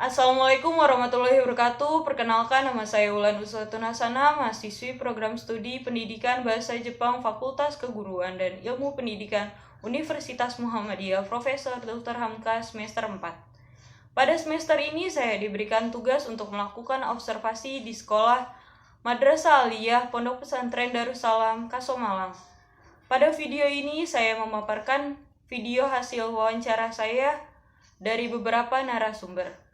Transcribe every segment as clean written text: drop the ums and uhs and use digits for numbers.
Assalamualaikum warahmatullahi wabarakatuh. Perkenalkan, nama saya Wulan Uswatun Hasana, mahasiswi program studi Pendidikan Bahasa Jepang Fakultas Keguruan dan Ilmu Pendidikan Universitas Muhammadiyah Profesor Dr. Hamka semester 4. Pada semester ini saya diberikan tugas untuk melakukan observasi di sekolah Madrasah Aliyah Pondok Pesantren Darussalam, Kasomalang. Pada video ini saya memaparkan video hasil wawancara saya dari beberapa narasumber.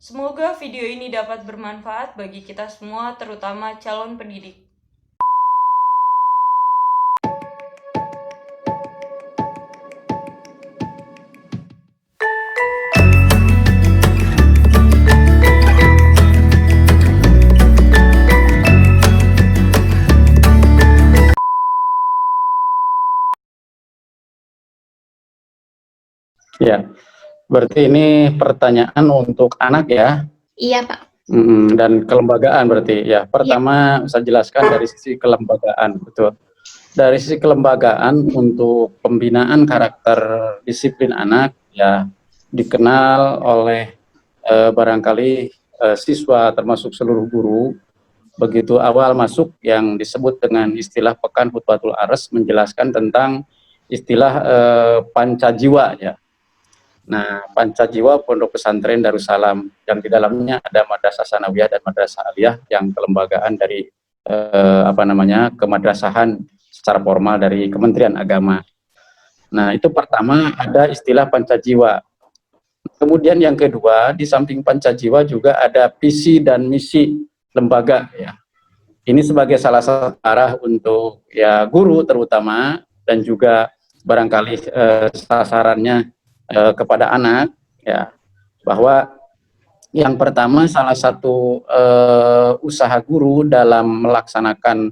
Semoga video ini dapat bermanfaat bagi kita semua, terutama calon pendidik. Ya, berarti ini pertanyaan untuk anak ya? Iya, Pak. Dan kelembagaan berarti ya. Pertama, saya jelaskan dari sisi kelembagaan, betul. Dari sisi kelembagaan untuk pembinaan karakter disiplin anak ya dikenal oleh barangkali siswa termasuk seluruh guru begitu awal masuk yang disebut dengan istilah Pekan Hutbatul Ares menjelaskan tentang istilah pancajiwa ya. Nah, Pancajiwa Pondok Pesantren Darussalam yang di dalamnya ada Madrasah Sanawiyah dan Madrasah Aliyah yang kelembagaan dari kemadrasahan secara formal dari Kementerian Agama. Nah, itu pertama ada istilah Pancajiwa. Kemudian yang kedua, di samping Pancajiwa juga ada visi dan misi lembaga ya. Ini sebagai salah satu arah untuk ya guru terutama dan juga barangkali sasarannya kepada anak ya, bahwa yang pertama salah satu usaha guru dalam melaksanakan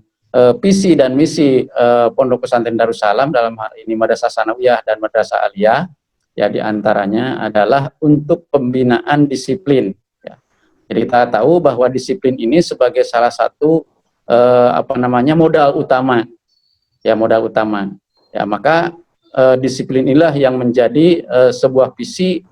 visi dan misi Pondok Pesantren Darussalam dalam hal ini Madrasah Sanawiyah dan Madrasah Aliyah ya diantaranya adalah untuk pembinaan disiplin ya. Jadi kita tahu bahwa disiplin ini sebagai salah satu modal utama ya, modal utama ya, maka disiplin inilah yang menjadi sebuah visi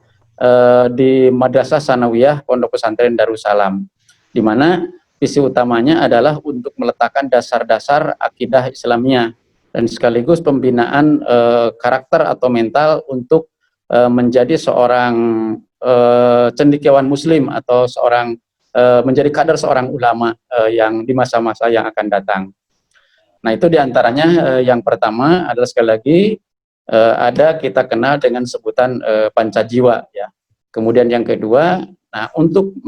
di Madrasah Sanawiyah Pondok Pesantren Darussalam, di mana visi utamanya adalah untuk meletakkan dasar-dasar akidah Islamiyah dan sekaligus pembinaan karakter atau mental untuk menjadi seorang cendekiawan Muslim atau seorang menjadi kader seorang ulama yang di masa-masa yang akan datang. Nah, itu diantaranya yang pertama adalah sekali lagi ada kita kenal dengan sebutan Pancajiwa ya. Kemudian yang kedua, nah untuk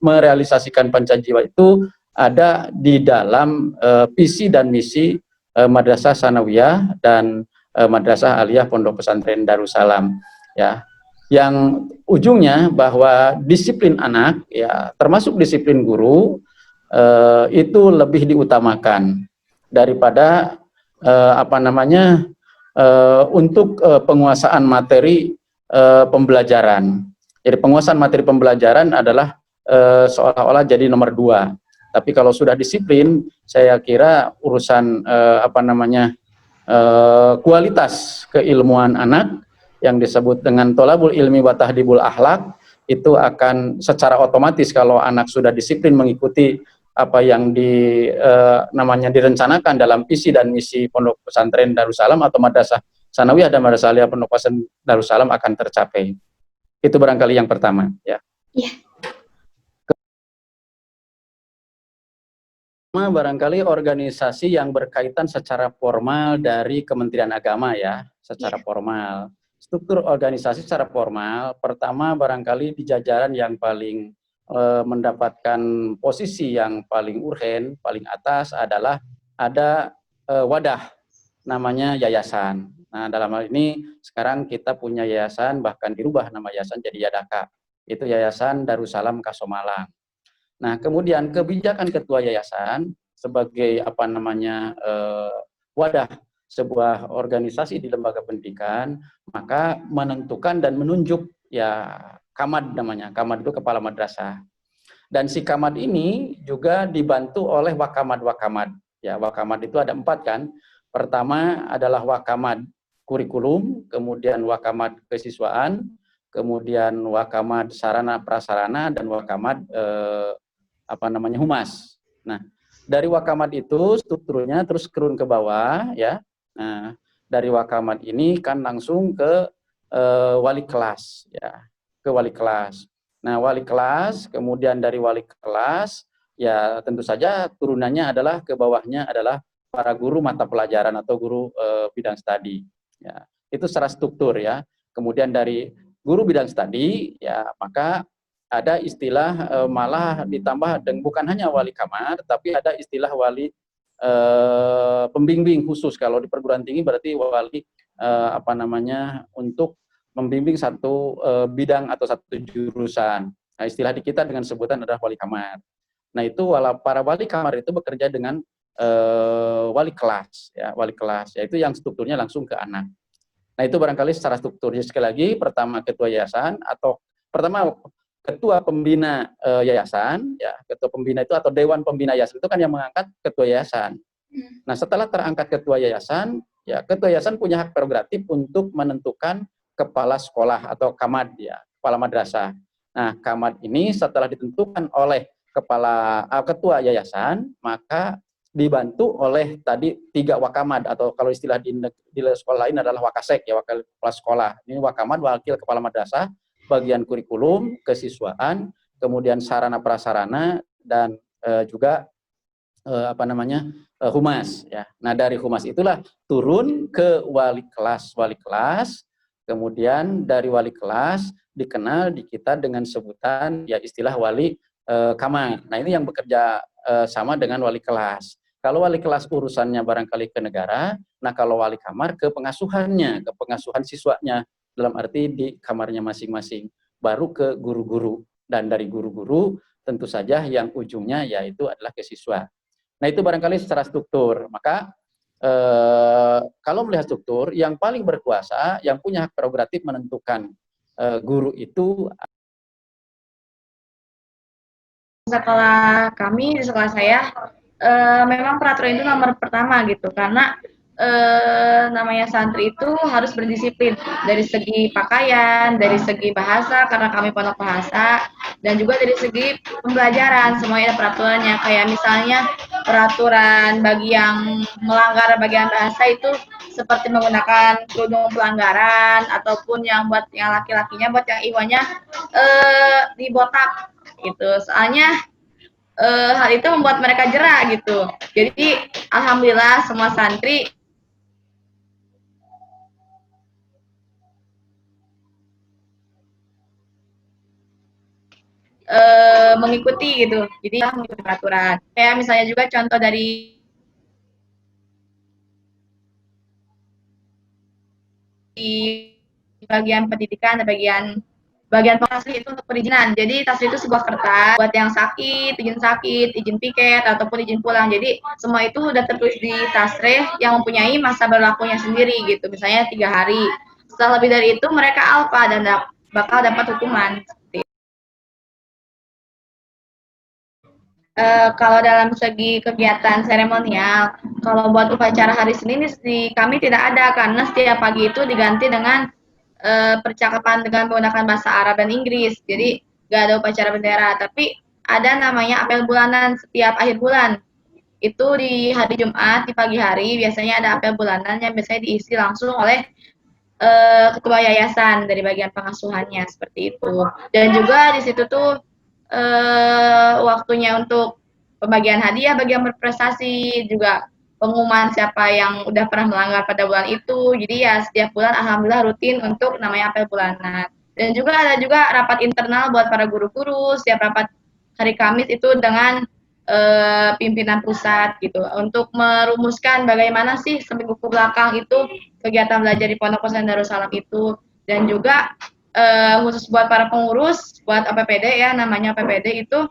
merealisasikan Pancajiwa itu ada di dalam visi dan misi Madrasah Sanawiyah dan Madrasah Aliyah Pondok Pesantren Darussalam ya. Yang ujungnya bahwa disiplin anak ya termasuk disiplin guru itu lebih diutamakan daripada untuk penguasaan materi pembelajaran. Jadi penguasaan materi pembelajaran adalah seolah-olah jadi nomor 2. Tapi kalau sudah disiplin, saya kira urusan kualitas keilmuan anak yang disebut dengan tolabul ilmi wa tahdibul akhlak itu akan secara otomatis kalau anak sudah disiplin mengikuti apa yang direncanakan dalam visi dan misi Pondok Pesantren Darussalam atau Madrasah Sanawiyah dan Madrasah Aliyah Pondok Pesantren Darussalam akan tercapai. Itu barangkali yang pertama ya. Iya. Barangkali organisasi yang berkaitan secara formal dari Kementerian Agama ya, secara formal. Struktur organisasi secara formal, pertama barangkali di jajaran yang paling mendapatkan posisi yang paling urgen, paling atas adalah ada wadah namanya yayasan. Nah, dalam hal ini sekarang kita punya yayasan, bahkan dirubah nama yayasan jadi Yadaka. Itu Yayasan Darussalam Kasomalang. Nah, kemudian kebijakan ketua yayasan sebagai wadah sebuah organisasi di lembaga pendidikan, maka menentukan dan menunjuk ya kamad namanya. Kamad itu kepala madrasah. Dan si kamad ini juga dibantu oleh wakamad-wakamad. Ya, wakamad itu ada 4 kan. Pertama adalah wakamad kurikulum, kemudian wakamad kesiswaan, kemudian Wakamad Sarana Prasarana, dan Wakamad Humas. Nah, dari Wakamad itu strukturnya terus turun ke bawah ya. Nah, dari Wakamad ini kan langsung ke wali kelas ya, ke wali kelas. Nah, wali kelas, kemudian dari wali kelas ya tentu saja turunannya adalah ke bawahnya adalah para guru mata pelajaran atau guru bidang studi ya. Itu secara struktur ya. Kemudian dari guru bidang studi ya, maka ada istilah malah ditambah, dan bukan hanya wali kamar, tapi ada istilah wali pembimbing khusus. Kalau di perguruan tinggi berarti wali untuk membimbing satu bidang atau satu jurusan. Nah, istilah di kita dengan sebutan adalah wali kamar. Nah, itu para wali kamar itu bekerja dengan wali kelas ya, wali kelas, yaitu yang strukturnya langsung ke anak. Nah, itu barangkali secara strukturnya. Sekali lagi, pertama ketua yayasan atau pertama ketua pembina yayasan ya, ketua pembina itu atau dewan pembina yayasan itu kan yang mengangkat ketua yayasan. Nah, setelah terangkat ketua yayasan, ya ketua yayasan punya hak prerogatif untuk menentukan kepala sekolah atau kamad ya, kepala madrasah. Nah, kamad ini setelah ditentukan oleh ketua yayasan, maka dibantu oleh tadi 3 wakamad, atau kalau istilah di sekolah lain adalah wakasek ya, wakil kepala sekolah. Ini wakamad, wakil kepala madrasah, bagian kurikulum, kesiswaan, kemudian sarana prasarana, dan juga humas ya. Nah, dari humas itulah turun ke wali kelas, kemudian dari wali kelas dikenal di kita dengan sebutan ya istilah wali kamar. Nah, ini yang bekerja sama dengan wali kelas. Kalau wali kelas urusannya barangkali ke negara, nah kalau wali kamar ke pengasuhannya, ke pengasuhan siswanya, dalam arti di kamarnya masing-masing, baru ke guru-guru, dan dari guru-guru tentu saja yang ujungnya yaitu adalah ke siswa. Nah, itu barangkali secara struktur. Maka kalau melihat struktur, yang paling berkuasa, yang punya hak prerogatif menentukan guru itu. Sekolah kami, di sekolah saya, memang peraturan itu nomor pertama gitu, karena namanya santri itu harus berdisiplin dari segi pakaian, dari segi bahasa karena kami pondok bahasa, dan juga dari segi pembelajaran semuanya ada peraturannya. Kayak misalnya peraturan bagi yang melanggar bagian bahasa itu seperti menggunakan kerudung pelanggaran, ataupun yang buat yang laki-lakinya, buat yang iwannya dibotak gitu. Soalnya hal itu membuat mereka jera gitu. Jadi alhamdulillah semua santri mengikuti gitu. Jadi mengikuti peraturan. Kayak misalnya juga contoh dari di bagian pendidikan, bagian pengasih itu untuk perizinan. Jadi tasrih itu sebuah kertas buat yang sakit, izin piket, ataupun izin pulang. Jadi semua itu udah tertulis di tasrih yang mempunyai masa berlakunya sendiri gitu. Misalnya 3 hari. Setelah lebih dari itu mereka alfa dan bakal dapat hukuman. Kalau dalam segi kegiatan seremonial, kalau buat upacara hari Senin di kami tidak ada, karena setiap pagi itu diganti dengan percakapan dengan menggunakan bahasa Arab dan Inggris. Jadi nggak ada upacara bendera, tapi ada namanya apel bulanan setiap akhir bulan. Itu di hari Jumat di pagi hari biasanya ada apel bulanan yang biasanya diisi langsung oleh ketua yayasan dari bagian pengasuhannya, seperti itu. Dan juga di situ tuh waktunya untuk pembagian hadiah bagi yang berprestasi, juga pengumuman siapa yang udah pernah melanggar pada bulan itu. Jadi ya setiap bulan alhamdulillah rutin untuk namanya apel bulanan. Dan juga ada juga rapat internal buat para guru-guru, setiap rapat hari Kamis itu dengan pimpinan pusat gitu, untuk merumuskan bagaimana sih seminggu ke belakang itu kegiatan belajar di Pondok Pesantren Darussalam itu. Dan juga khusus buat para pengurus, buat APPD ya, namanya APPD itu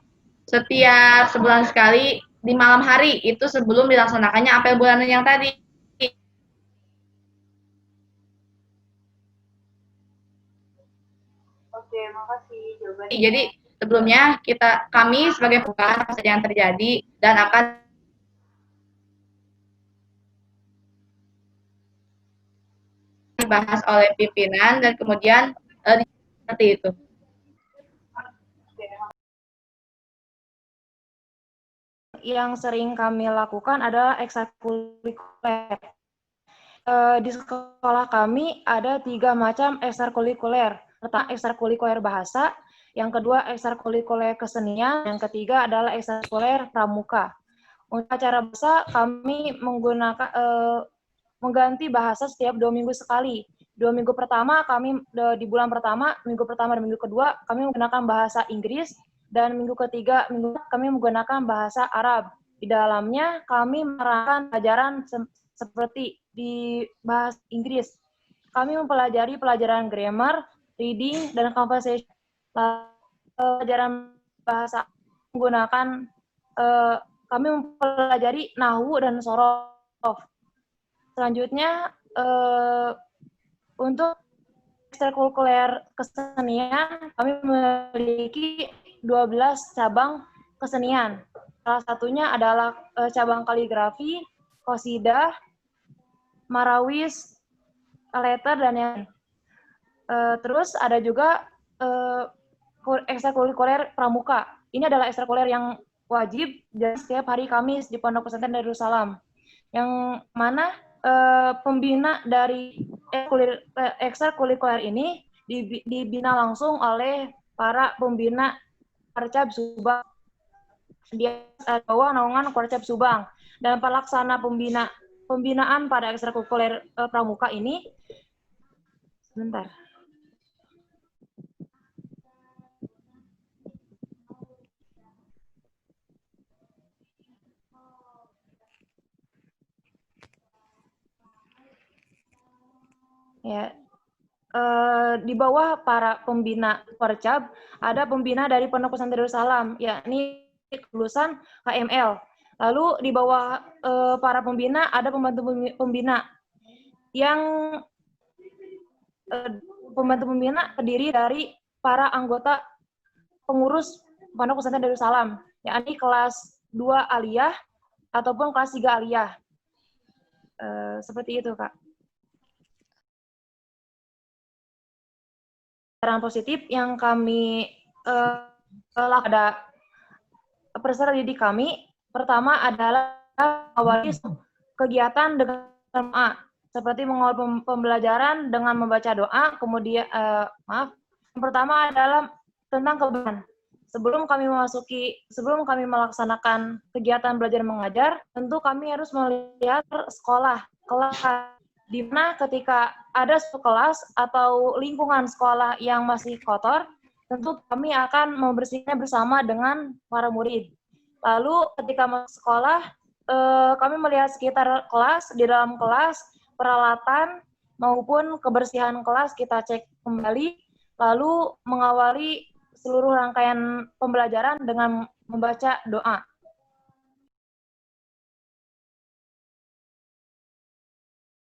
setiap sebulan sekali di malam hari itu sebelum dilaksanakannya apel bulanan yang tadi. Oke, makasih jawabannya. Jadi sebelumnya kami sebagai pengusaha apa saja yang terjadi dan akan dibahas oleh pimpinan, dan kemudian Seperti itu. Yang sering kami lakukan adalah ekstrakurikuler. Di sekolah kami ada 3 macam ekstrakurikuler. Pertama, ekstrakurikuler bahasa, yang kedua ekstrakurikuler kesenian, yang ketiga adalah ekstrakurikuler pramuka. Untuk acara bahasa kami menggunakan mengganti bahasa setiap 2 minggu sekali. 2 minggu pertama kami di bulan pertama, minggu pertama dan minggu kedua kami menggunakan bahasa Inggris, dan minggu ketiga kami menggunakan bahasa Arab. Di dalamnya kami menerapkan pelajaran seperti di bahasa Inggris. Kami mempelajari pelajaran grammar, reading, dan conversation. Pelajaran bahasa menggunakan kami mempelajari nahwu dan sorof. Selanjutnya untuk ekstrakurikuler kesenian kami memiliki 12 cabang kesenian. Salah satunya adalah cabang kaligrafi, qasidah, marawis, letter, dan yang terus ada juga ekstrakurikuler pramuka. Ini adalah ekstrakurikuler yang wajib dan setiap hari Kamis di Pondok Pesantren Darussalam, yang mana pembina dari ekstrakurikuler ini dibina langsung oleh para pembina Korcap Subang, di bawah naungan Korcap Subang, dan pelaksana pembinaan pada ekstrakurikuler pramuka ini sebentar. Ya, di bawah para pembina Korcap ada pembina dari Pondok Pesantren Darussalam, yakni lulusan KML. Lalu di bawah para pembina ada pembantu pembina, yang pembantu pembina terdiri dari para anggota pengurus Pondok Pesantren Darussalam, yakni kelas 2 aliyah ataupun kelas 3 aliyah. Seperti itu, Kak. Pelajaran positif yang kami lakukan pada peserta didik kami, pertama adalah awali kegiatan dengan doa, seperti mengawali pembelajaran dengan membaca doa. Kemudian yang pertama adalah tentang kebersihan. Sebelum kami melaksanakan kegiatan belajar mengajar, tentu kami harus melihat sekolah, kelas, di mana ketika ada suatu kelas atau lingkungan sekolah yang masih kotor, tentu kami akan membersihkannya bersama dengan para murid. Lalu ketika masuk sekolah, kami melihat sekitar kelas, di dalam kelas, peralatan maupun kebersihan kelas kita cek kembali, lalu mengawali seluruh rangkaian pembelajaran dengan membaca doa.